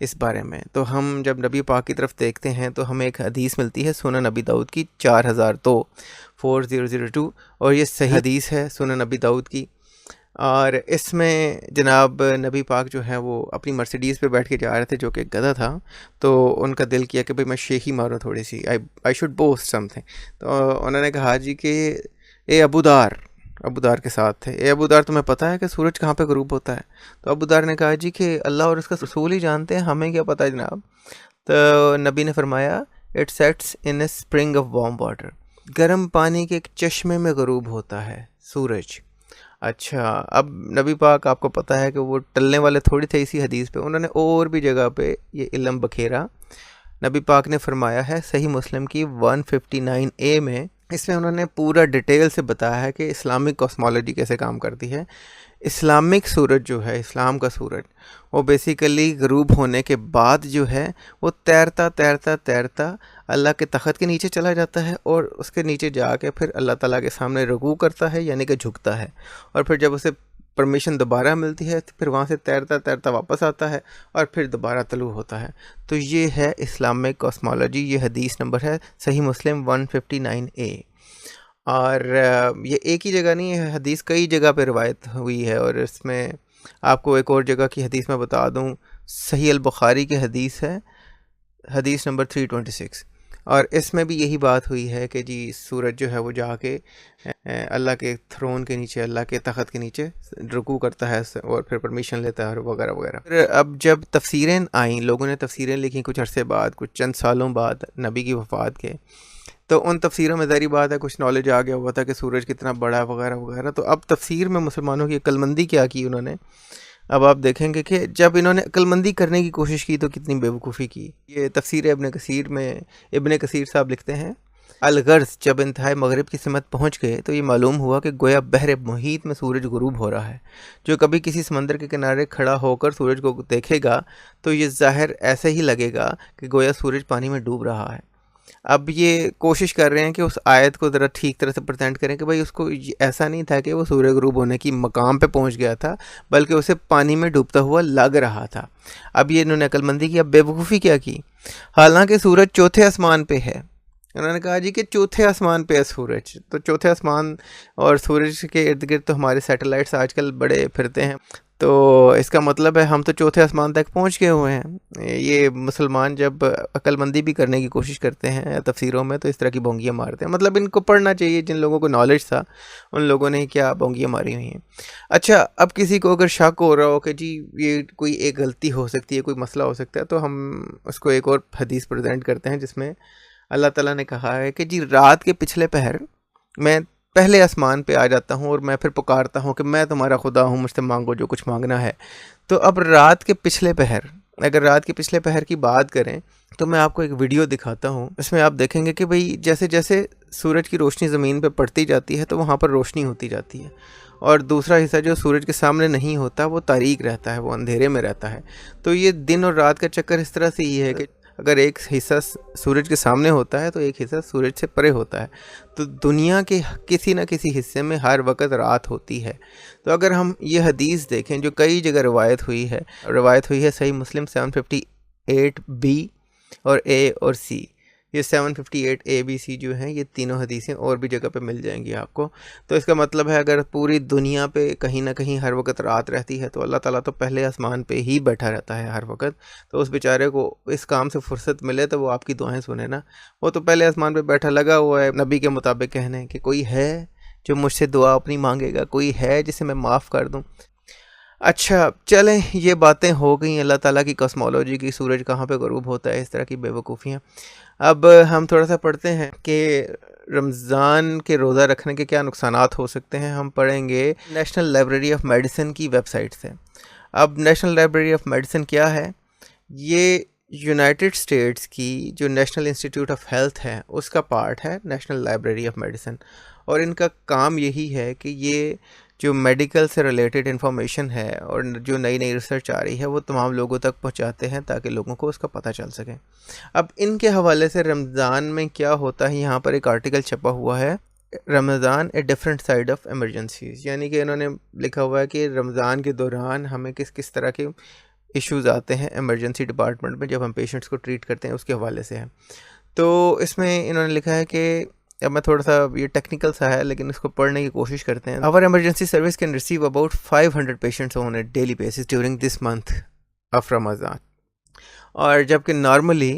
اس بارے میں. تو ہم جب نبی پاک کی طرف دیکھتے ہیں تو ہمیں ایک حدیث ملتی ہے سنن نبی داؤد کی 4002 اور یہ صحیح حدیث ہے سنن نبی داؤد کی. اور اس میں جناب نبی پاک جو ہے وہ اپنی مرسیڈیز پہ بیٹھ کے جا رہے تھے جو کہ ایک گدھا تھا. تو ان کا دل کیا کہ بھئی میں شیخی ماروں تھوڑی سی, I should boast something. تو انہوں نے کہا جی کہ اے ابو دار کے ساتھ تھے, اے ابو دار تمہیں پتہ ہے کہ سورج کہاں پہ غروب ہوتا ہے؟ تو ابو دار نے کہا جی کہ اللہ اور اس کا رسول ہی جانتے ہیں, ہمیں کیا پتہ جناب. تو نبی نے فرمایا it sets in a spring of warm water, گرم پانی کے ایک چشمے میں غروب ہوتا ہے سورج. اچھا, اب نبی پاک آپ کو پتہ ہے کہ وہ ٹلنے والے تھوڑی تھے اسی حدیث پہ, انہوں نے اور بھی جگہ پہ یہ علم بکھیرا. نبی پاک نے فرمایا ہے صحیح مسلم کی 159A میں, اس میں انہوں نے پورا ڈیٹیل سے بتایا ہے کہ اسلامک کاسمولوجی کیسے کام کرتی ہے. اسلامک سورج جو ہے, اسلام کا سورج, وہ بیسیکلی غروب ہونے کے بعد جو ہے وہ تیرتا تیرتا تیرتا اللہ کے تخت کے نیچے چلا جاتا ہے, اور اس کے نیچے جا کے پھر اللہ تعالیٰ کے سامنے رکوع کرتا ہے, یعنی کہ جھکتا ہے, اور پھر جب اسے پرمیشن دوبارہ ملتی ہے تو پھر وہاں سے تیرتا تیرتا واپس آتا ہے اور پھر دوبارہ طلوع ہوتا ہے. تو یہ ہے اسلامک کاسمولوجی, یہ حدیث نمبر ہے صحیح مسلم 159A. اور یہ ایک ہی جگہ نہیں ہے, حدیث کئی جگہ پہ روایت ہوئی ہے, اور اس میں آپ کو ایک اور جگہ کی حدیث میں بتا دوں, صحیح البخاری کی حدیث ہے, حدیث نمبر 326, اور اس میں بھی یہی بات ہوئی ہے کہ جی سورج جو ہے وہ جا کے اللہ کے تھرون کے نیچے, اللہ کے تخت کے نیچے رکوع کرتا ہے اور پھر پرمیشن لیتا ہے اور وغیرہ وغیرہ. پھر اب جب تفسیریں آئیں, لوگوں نے تفسیریں لکھیں کچھ عرصے بعد, کچھ چند سالوں بعد نبی کی وفات کے, تو ان تفسیروں میں ظاہری بات ہے کچھ نالج آ گیا ہوا تھا کہ سورج کتنا بڑا ہے وغیرہ وغیرہ. تو اب تفسیر میں مسلمانوں کی عقل مندی کیا کی انہوں نے, اب آپ دیکھیں گے کہ جب انہوں نے عقل مندی کرنے کی کوشش کی تو کتنی بیوقوفی کی. یہ تفسیر ابن کثیر میں ابن کثیر صاحب لکھتے ہیں, الغرض جب انتہائی مغرب کی سمت پہنچ گئے تو یہ معلوم ہوا کہ گویا بحر محیط میں سورج غروب ہو رہا ہے. جو کبھی کسی سمندر کے کنارے کھڑا ہو کر سورج کو دیکھے گا تو یہ ظاہر ایسے ہی لگے گا کہ گویا سورج پانی میں ڈوب رہا ہے. اب یہ کوشش کر رہے ہیں کہ اس آیت کو ذرا ٹھیک طرح سے پریزنٹ کریں کہ بھائی اس کو ایسا نہیں تھا کہ وہ سورج غروب ہونے کی مقام پہ پہنچ گیا تھا, بلکہ اسے پانی میں ڈوبتا ہوا لگ رہا تھا. اب یہ انہوں نے عقل مندی کی. اب بیوقوفی کیا کی, حالانکہ سورج چوتھے آسمان پہ ہے. انہوں نے کہا جی کہ چوتھے آسمان پہ ہے سورج, تو چوتھے آسمان اور سورج کے ارد گرد تو ہمارے سیٹلائٹس آج کل بڑے پھرتے ہیں, تو اس کا مطلب ہے ہم تو چوتھے آسمان تک پہنچ گئے ہوئے ہیں. یہ مسلمان جب عقل مندی بھی کرنے کی کوشش کرتے ہیں تفسیروں میں تو اس طرح کی بونگیاں مارتے ہیں. مطلب ان کو پڑھنا چاہیے, جن لوگوں کو نالج تھا ان لوگوں نے کیا بونگیاں ماری ہوئی ہیں. اچھا, اب کسی کو اگر شک ہو رہا ہو کہ جی یہ کوئی ایک غلطی ہو سکتی ہے, کوئی مسئلہ ہو سکتا ہے, تو ہم اس کو ایک اور حدیث پریزنٹ کرتے ہیں جس میں اللہ تعالیٰ نے کہا ہے کہ جی رات کے پچھلے پہر میں پہلے آسمان پہ آ جاتا ہوں اور میں پھر پکارتا ہوں کہ میں تمہارا خدا ہوں, مجھ سے مانگو جو کچھ مانگنا ہے. تو اب رات کے پچھلے پہر, اگر رات کے پچھلے پہر کی بات کریں تو میں آپ کو ایک ویڈیو دکھاتا ہوں. اس میں آپ دیکھیں گے کہ بھئی جیسے جیسے سورج کی روشنی زمین پہ پڑتی جاتی ہے تو وہاں پر روشنی ہوتی جاتی ہے, اور دوسرا حصہ جو سورج کے سامنے نہیں ہوتا وہ تاریک رہتا ہے, وہ اندھیرے میں رہتا ہے. تو یہ دن اور رات کا چکر اس طرح سے ہی ہے کہ اگر ایک حصہ سورج کے سامنے ہوتا ہے تو ایک حصہ سورج سے پرے ہوتا ہے. تو دنیا کے کسی نہ کسی حصے میں ہر وقت رات ہوتی ہے. تو اگر ہم یہ حدیث دیکھیں جو کئی جگہ روایت ہوئی ہے صحیح مسلم 758B اور A اور C, یہ 758A B C جو ہیں یہ تینوں حدیثیں اور بھی جگہ پہ مل جائیں گی آپ کو. تو اس کا مطلب ہے اگر پوری دنیا پہ کہیں نہ کہیں ہر وقت رات رہتی ہے تو اللہ تعالیٰ تو پہلے آسمان پہ ہی بیٹھا رہتا ہے ہر وقت. تو اس بیچارے کو اس کام سے فرصت ملے تو وہ آپ کی دعائیں سنے نا. وہ تو پہلے آسمان پہ بیٹھا لگا ہوا ہے نبی کے مطابق کہنے کہ کوئی ہے جو مجھ سے دعا اپنی مانگے گا, کوئی ہے جسے میں معاف کر دوں. اچھا چلیں, یہ باتیں ہو گئیں اللہ تعالیٰ کی کاسمولوجی کی, سورج کہاں پہ غروب ہوتا ہے, اس طرح کی بیوقوفیاں. اب ہم تھوڑا سا پڑھتے ہیں کہ رمضان کے روزہ رکھنے کے کیا نقصانات ہو سکتے ہیں. ہم پڑھیں گے نیشنل لائبریری آف میڈیسن کی ویب سائٹ سے. اب نیشنل لائبریری آف میڈیسن کیا ہے, یہ یونائٹڈ اسٹیٹس کی جو نیشنل انسٹیٹیوٹ آف ہیلتھ ہے اس کا پارٹ ہے نیشنل لائبریری آف میڈیسن. اور ان کا کام یہی ہے کہ یہ جو میڈیکل سے ریلیٹڈ انفارمیشن ہے اور جو نئی نئی ریسرچ آ رہی ہے وہ تمام لوگوں تک پہنچاتے ہیں تاکہ لوگوں کو اس کا پتہ چل سکے. اب ان کے حوالے سے رمضان میں کیا ہوتا ہے, یہاں پر ایک آرٹیکل چھپا ہوا ہے, Ramadan a different side of emergencies, یعنی کہ انہوں نے لکھا ہوا ہے کہ رمضان کے دوران ہمیں کس کس طرح کے ایشوز آتے ہیں ایمرجنسی ڈپارٹمنٹ میں جب ہم پیشنٹس کو ٹریٹ کرتے ہیں اس کے حوالے سے ہے. تو اس میں انہوں نے لکھا ہے کہ اب میں تھوڑا سا یہ ٹیکنیکل سا ہے لیکن اس کو پڑھنے کی کوشش کرتے ہیں. Our emergency service can receive about 500 patients on a daily basis during this month of Ramadan. اور جبکہ normally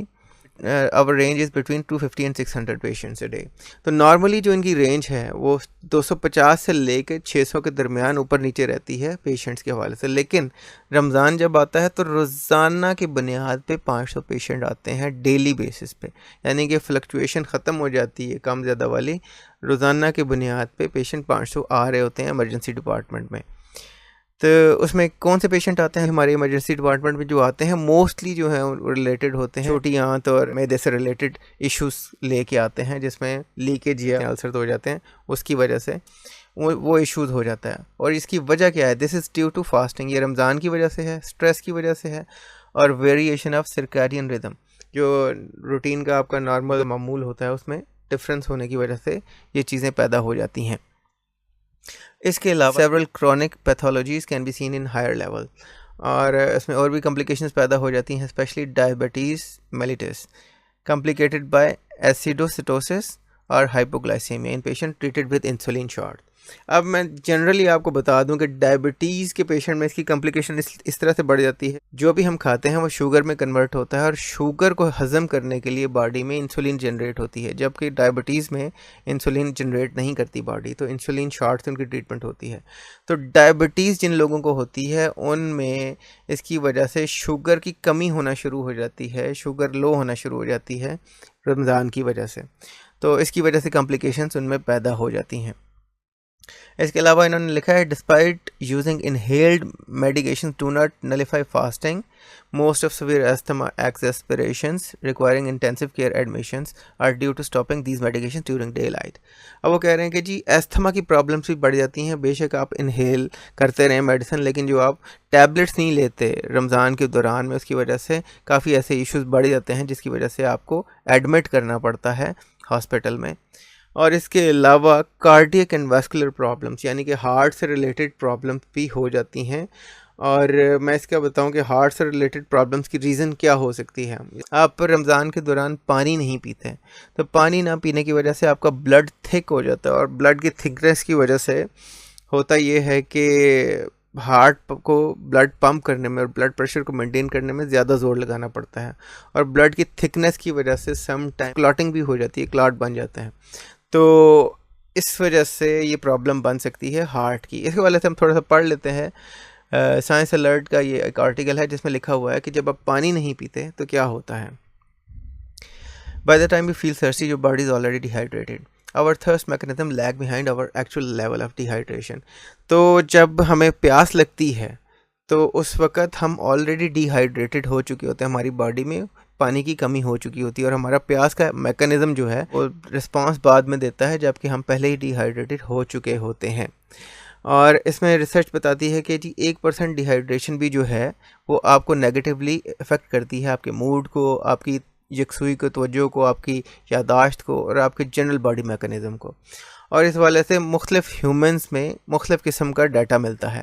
our range is between 250 and 600 patients a day. تو نارملی جو ان کی رینج ہے وہ 250 سے لے کے 600 کے درمیان اوپر نیچے رہتی ہے پیشنٹس کے حوالے سے. لیکن رمضان جب آتا ہے تو روزانہ کی بنیاد پہ 500 پیشنٹ آتے ہیں ڈیلی بیسس پہ, یعنی کہ فلکچویشن ختم ہو جاتی ہے کم زیادہ والی. روزانہ کی بنیاد پہ پیشنٹ 500 آ رہے ہوتے ہیں ایمرجنسی ڈپارٹمنٹ میں. تو اس میں کون سے پیشنٹ آتے ہیں ہمارے ایمرجنسی ڈپارٹمنٹ میں جو آتے ہیں موسٹلی جو ہیں ریلیٹڈ ہوتے ہیں چھوٹی آنت اور معدے سے ریلیٹڈ ایشوز لے کے آتے ہیں, جس میں لیکیج یا السر ہو جاتے ہیں, اس کی وجہ سے وہ ایشوز ہو جاتا ہے. اور اس کی وجہ کیا ہے؟ دس از ڈیو ٹو فاسٹنگ. یہ رمضان کی وجہ سے ہے, اسٹریس کی وجہ سے ہے, اور ویریشن آف سرکیڈین ردم, جو روٹین کا آپ کا نارمل معمول ہوتا ہے اس میں ڈفرینس ہونے کی وجہ سے یہ چیزیں پیدا ہو جاتی ہیں. اس کے علاوہ several chronic pathologies can be seen in higher level, اور اس میں اور بھی complications پیدا ہو جاتی ہیں, especially diabetes mellitus complicated by acidocytosis اور hypoglycemia in patient treated with insulin shot. اب میں جنرلی آپ کو بتا دوں کہ ڈائبٹیز کے پیشنٹ میں اس کی کمپلیکیشن اس طرح سے بڑھ جاتی ہے, جو بھی ہم کھاتے ہیں وہ شوگر میں کنورٹ ہوتا ہے, اور شوگر کو ہضم کرنے کے لیے باڈی میں انسولین جنریٹ ہوتی ہے, جبکہ ڈائبٹیز میں انسولین جنریٹ نہیں کرتی باڈی, تو انسولین شاٹ سے ان کی ٹریٹمنٹ ہوتی ہے. تو ڈائبٹیز جن لوگوں کو ہوتی ہے ان میں اس کی وجہ سے شوگر کی کمی ہونا شروع ہو جاتی ہے, شوگر لو ہونا شروع ہو جاتی ہے رمضان کی وجہ سے. تو اس کی وجہ سے کمپلیکیشنز ان میں پیدا ہو جاتی ہیں. اس کے علاوہ انہوں نے لکھا ہے despite using inhaled medication do not nullify fasting, most of severe asthma expressions requiring intensive care admissions are due to stopping these medication during daylight. اب وہ کہہ رہے ہیں کہ جی ایستھما کی پرابلمس بھی بڑھ جاتی ہیں, بے شک آپ انہیل کرتے رہیں میڈیسن, لیکن جو آپ ٹیبلٹس نہیں لیتے رمضان کے دوران میں, اس کی وجہ سے کافی ایسے ایشوز بڑھ جاتے ہیں جس کی وجہ سے آپ کو ایڈمٹ کرنا پڑتا ہے ہاسپٹل میں. اور اس کے علاوہ کارڈیک اینڈ ویسکولر پرابلمس, یعنی کہ ہارٹ سے ریلیٹڈ پرابلمس بھی ہو جاتی ہیں. اور میں اس کا بتاؤں کہ ہارٹ سے ریلیٹڈ پرابلمس کی ریزن کیا ہو سکتی ہے. آپ رمضان کے دوران پانی نہیں پیتے, تو پانی نہ پینے کی وجہ سے آپ کا بلڈ تھک ہو جاتا ہے, اور بلڈ کی تھکنیس کی وجہ سے ہوتا یہ ہے کہ ہارٹ کو بلڈ پمپ کرنے میں اور بلڈ پریشر کو مینٹین کرنے میں زیادہ زور لگانا پڑتا ہے, اور بلڈ کی تھکنیس کی وجہ سے سم ٹائم کلاٹنگ بھی ہو جاتی ہے, کلاٹ بن جاتا ہے. تو اس وجہ سے یہ پرابلم بن سکتی ہے ہارٹ کی. اس کے حوالے سے ہم تھوڑا سا پڑھ لیتے ہیں. سائنس الرٹ کا یہ ایک آرٹیکل ہے جس میں لکھا ہوا ہے کہ جب آپ پانی نہیں پیتے تو کیا ہوتا ہے. By the time you feel thirsty your body is already dehydrated. Our thirst mechanism lag behind our actual level of dehydration. تو جب ہمیں پیاس لگتی ہے تو اس وقت ہم آلریڈی ڈی ہائیڈریٹڈ ہو چکے ہوتے ہیں, ہماری باڈی میں پانی کی کمی ہو چکی ہوتی ہے, اور ہمارا پیاس کا میکانزم جو ہے وہ رسپانس بعد میں دیتا ہے جبکہ ہم پہلے ہی ڈی ہائیڈریٹڈ ہو چکے ہوتے ہیں. اور اس میں ریسرچ بتاتی ہے کہ جی 1% ڈی ہائیڈریشن بھی جو ہے وہ آپ کو نیگیٹیولی افیکٹ کرتی ہے, آپ کے موڈ کو, آپ کی یکسوئی کو, توجہ کو, آپ کی یاداشت کو, اور آپ کے جنرل باڈی میکانزم کو. اور اس والے سے مختلف ہیومنز میں مختلف قسم کا ڈیٹا ملتا ہے.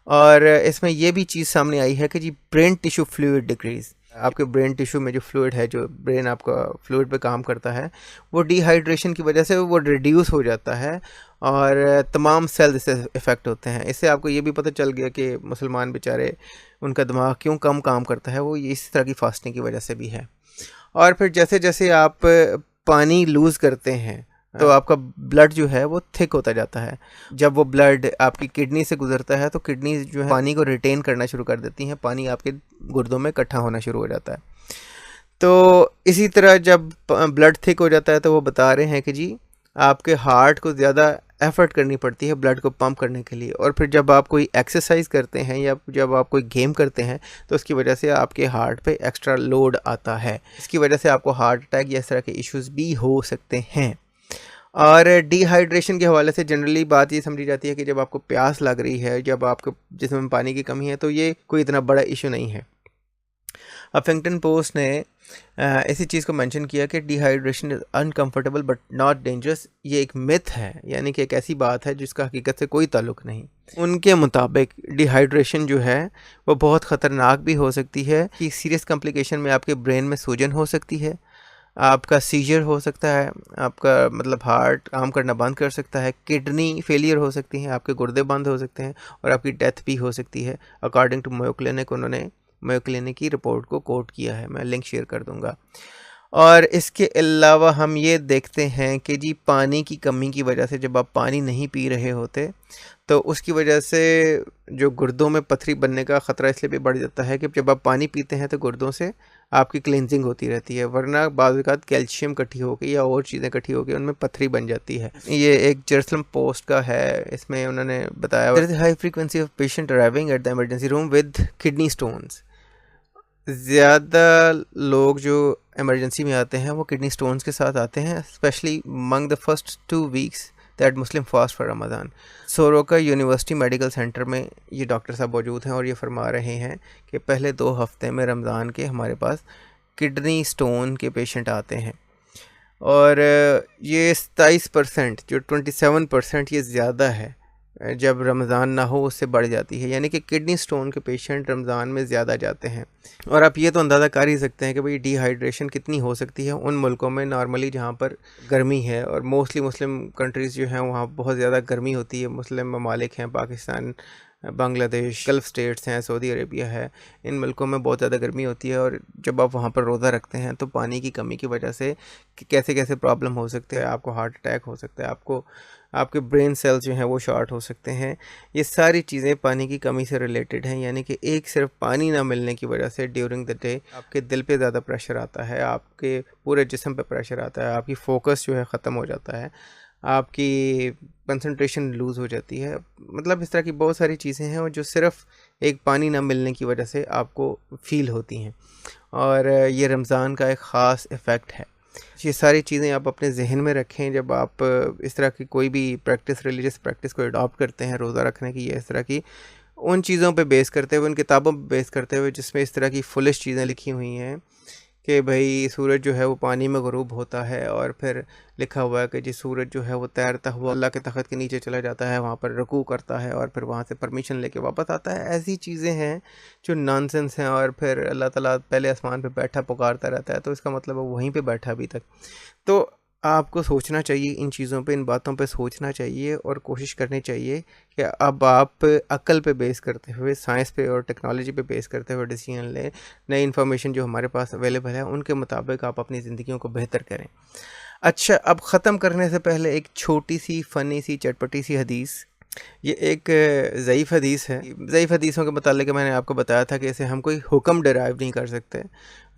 اور اس میں یہ بھی چیز سامنے آئی ہے کہ جی برین ٹیشو فلوئڈ ڈیکریز, آپ کے برین ٹیشو میں جو فلوئڈ ہے, جو برین آپ کا فلوئڈ پہ کام کرتا ہے, وہ ڈی ہائیڈریشن کی وجہ سے وہ ریڈیوس ہو جاتا ہے, اور تمام سیل اس سے افیکٹ ہوتے ہیں. اس سے آپ کو یہ بھی پتہ چل گیا کہ مسلمان بیچارے ان کا دماغ کیوں کم کام کرتا ہے, وہ اس طرح کی فاسٹنگ کی وجہ سے بھی ہے. اور پھر جیسے جیسے آپ پانی لوز کرتے ہیں تو آپ کا بلڈ جو ہے وہ تھک ہوتا جاتا ہے. جب وہ بلڈ آپ کی کڈنی سے گزرتا ہے تو کڈنی جو ہے پانی کو ریٹین کرنا شروع کر دیتی ہیں, پانی آپ کے گردوں میں اکٹھا ہونا شروع ہو جاتا ہے. تو اسی طرح جب بلڈ تھک ہو جاتا ہے تو وہ بتا رہے ہیں کہ جی آپ کے ہارٹ کو زیادہ ایفرٹ کرنی پڑتی ہے بلڈ کو پمپ کرنے کے لیے. اور پھر جب آپ کوئی ایکسرسائز کرتے ہیں یا جب آپ کوئی گیم کرتے ہیں تو اس کی وجہ سے آپ کے ہارٹ پہ ایکسٹرا لوڈ آتا ہے, اس کی وجہ سے آپ کو ہارٹ اٹیک یا اس طرح کے ایشوز بھی ہو سکتے ہیں. اور ڈی ہائیڈریشن کے حوالے سے جنرلی بات یہ سمجھی جاتی ہے کہ جب آپ کو پیاس لگ رہی ہے, جب آپ کو جسم میں پانی کی کمی ہے, تو یہ کوئی اتنا بڑا ایشو نہیں ہے. ہفنگٹن پوسٹ نے اسی چیز کو مینشن کیا کہ D hydration is uncomfortable but not dangerous. یہ ایک متھ ہے، یعنی کہ ایک ایسی بات ہے جس کا حقیقت سے کوئی تعلق نہیں. ان کے مطابق ڈی ہائیڈریشن جو ہے وہ بہت خطرناک بھی ہو سکتی ہے کہ سیریس کمپلیکیشن میں آپ کے برین میں سوجن ہو سکتی ہے، آپ کا سیجر ہو سکتا ہے، آپ کا مطلب ہارٹ کام کرنا بند کر سکتا ہے، کڈنی فیلئر ہو سکتی ہیں، آپ کے گردے بند ہو سکتے ہیں، اور آپ کی ڈیتھ بھی ہو سکتی ہے. اکارڈنگ ٹو میو کلینک، انہوں نے میو کلینک کی رپورٹ کو کوٹ کیا ہے، میں لنک شیئر کر دوں گا. اور اس کے علاوہ ہم یہ دیکھتے ہیں کہ جی پانی کی کمی کی وجہ سے جب آپ پانی نہیں پی رہے ہوتے تو اس کی وجہ سے جو گردوں میں پتھری بننے کا خطرہ اس لیے بھی بڑھ جاتا ہے کہ جب آپ پانی پیتے ہیں تو گردوں سے آپ کی کلینزنگ ہوتی رہتی ہے، ورنہ بعض اوقات کیلشیم کٹھی ہو کے یا اور چیزیں کٹھی ہو کے ان میں پتھری بن جاتی ہے. یہ ایک جیروسلم پوسٹ کا ہے، اس میں انہوں نے بتایا high frequency of patient arriving at the emergency room with kidney stones. زیادہ لوگ جو ایمرجنسی میں آتے ہیں وہ کڈنی سٹونز کے ساتھ آتے ہیں، especially among the first 2 weeks that Muslim fast for Ramadan. Soroka University Medical Center میں یہ ڈاکٹر صاحب موجود ہیں اور یہ فرما رہے ہیں کہ پہلے 2 ہفتے میں رمضان کے ہمارے پاس کڈنی سٹون کے پیشنٹ آتے ہیں، اور یہ 27% جو 27% یہ زیادہ ہے جب رمضان نہ ہو اس سے بڑھ جاتی ہے، یعنی کہ کڈنی سٹون کے پیشنٹ رمضان میں زیادہ جاتے ہیں. اور آپ یہ تو اندازہ کر ہی سکتے ہیں کہ بھئی ڈی ہائیڈریشن کتنی ہو سکتی ہے ان ملکوں میں نارملی جہاں پر گرمی ہے، اور موسٹلی مسلم کنٹریز جو ہیں وہاں بہت زیادہ گرمی ہوتی ہے. مسلم ممالک ہیں، پاکستان، بنگلہ دیش، گلف اسٹیٹس ہیں، سعودی عربیہ ہے، ان ملکوں میں بہت زیادہ گرمی ہوتی ہے. اور جب آپ وہاں پر روزہ رکھتے ہیں تو پانی کی کمی کی وجہ سے کیسے کیسے پرابلم ہو سکتے ہیں، آپ کو ہارٹ اٹیک ہو سکتا ہے، آپ کے برین سیلز جو ہیں وہ شارٹ ہو سکتے ہیں. یہ ساری چیزیں پانی کی کمی سے ریلیٹڈ ہیں، یعنی کہ ایک صرف پانی نہ ملنے کی وجہ سے ڈیورنگ دا ڈے آپ کے دل پہ زیادہ پریشر آتا ہے، آپ کے پورے جسم پہ پریشر آتا ہے، آپ کی فوکس جو ہے ختم ہو جاتا ہے، آپ کی کنسنٹریشن لوز ہو جاتی ہے. مطلب اس طرح کی بہت ساری چیزیں ہیں جو صرف ایک پانی نہ ملنے کی وجہ سے آپ کو فیل ہوتی ہیں، اور یہ رمضان کا ایک خاص ایفیکٹ ہے. یہ ساری چیزیں آپ اپنے ذہن میں رکھیں جب آپ اس طرح کی کوئی بھی پریکٹس، ریلیجس پریکٹس کو اڈاپٹ کرتے ہیں روزہ رکھنے کی، یا اس طرح کی ان چیزوں پہ بیس کرتے ہوئے، ان کتابوں پہ بیس کرتے ہوئے جس میں اس طرح کی فلش چیزیں لکھی ہوئی ہیں کہ بھئی سورج جو ہے وہ پانی میں غروب ہوتا ہے، اور پھر لکھا ہوا ہے کہ جی سورج جو ہے وہ تیرتا ہوا اللہ کے تخت کے نیچے چلا جاتا ہے، وہاں پر رکوع کرتا ہے، اور پھر وہاں سے پرمیشن لے کے واپس آتا ہے. ایسی چیزیں ہیں جو نانسنس ہیں، اور پھر اللہ تعالیٰ پہلے آسمان پہ بیٹھا پکارتا رہتا ہے، تو اس کا مطلب ہے وہیں پہ بیٹھا ابھی تک. تو آپ کو سوچنا چاہیے ان چیزوں پہ، ان باتوں پہ سوچنا چاہیے، اور کوشش کرنی چاہیے کہ اب آپ عقل پہ بیس کرتے ہوئے، سائنس پہ اور ٹیکنالوجی پہ بیس کرتے ہوئے ڈیسیژن لیں. نئی انفارمیشن جو ہمارے پاس اویلیبل ہے ان کے مطابق آپ اپنی زندگیوں کو بہتر کریں. اچھا، اب ختم کرنے سے پہلے ایک چھوٹی سی فنی سی چٹپٹی سی حدیث. یہ ایک ضعیف حدیث ہے. ضعیف حدیثوں کے متعلق میں نے آپ کو بتایا تھا کہ اسے ہم کوئی حکم ڈرائیو نہیں کر سکتے،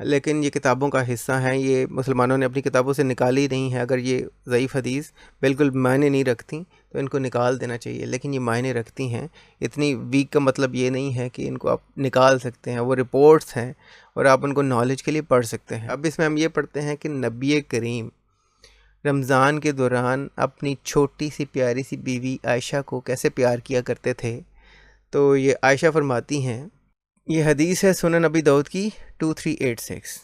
لیکن یہ کتابوں کا حصہ ہیں، یہ مسلمانوں نے اپنی کتابوں سے نکالی نہیں ہے. اگر یہ ضعیف حدیث بالکل معنی نہیں رکھتی تو ان کو نکال دینا چاہیے، لیکن یہ معنی رکھتی ہیں. اتنی ویک کا مطلب یہ نہیں ہے کہ ان کو آپ نکال سکتے ہیں، وہ رپورٹس ہیں اور آپ ان کو نالج کے لیے پڑھ سکتے ہیں. اب اس میں ہم یہ پڑھتے ہیں کہ نبی کریم رمضان کے دوران اپنی چھوٹی سی پیاری سی بیوی عائشہ کو کیسے پیار کیا کرتے تھے. تو یہ عائشہ فرماتی ہیں، یہ حدیث ہے سنن نبی داؤد کی 2386،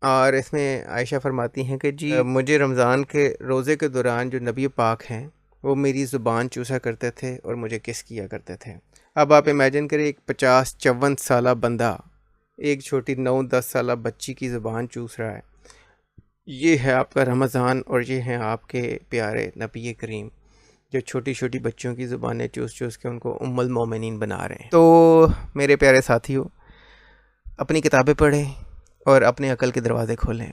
اور اس میں عائشہ فرماتی ہیں کہ جی مجھے رمضان کے روزے کے دوران جو نبی پاک ہیں وہ میری زبان چوسا کرتے تھے اور مجھے کس کیا کرتے تھے. اب آپ امیجن کریں ایک 50-54 سالہ بندہ ایک چھوٹی 9-10 سالہ بچی کی زبان چوس رہا ہے. یہ ہے آپ کا رمضان، اور یہ ہیں آپ کے پیارے نبی کریم جو چھوٹی چھوٹی بچوں کی زبانیں چوس چوس کے ان کو ام المومنین بنا رہے ہیں. تو میرے پیارے ساتھیوں، اپنی کتابیں پڑھیں اور اپنے عقل کے دروازے کھولیں.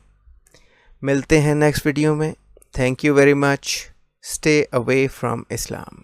ملتے ہیں نیکسٹ ویڈیو میں. Thank you very much. Stay away from Islam.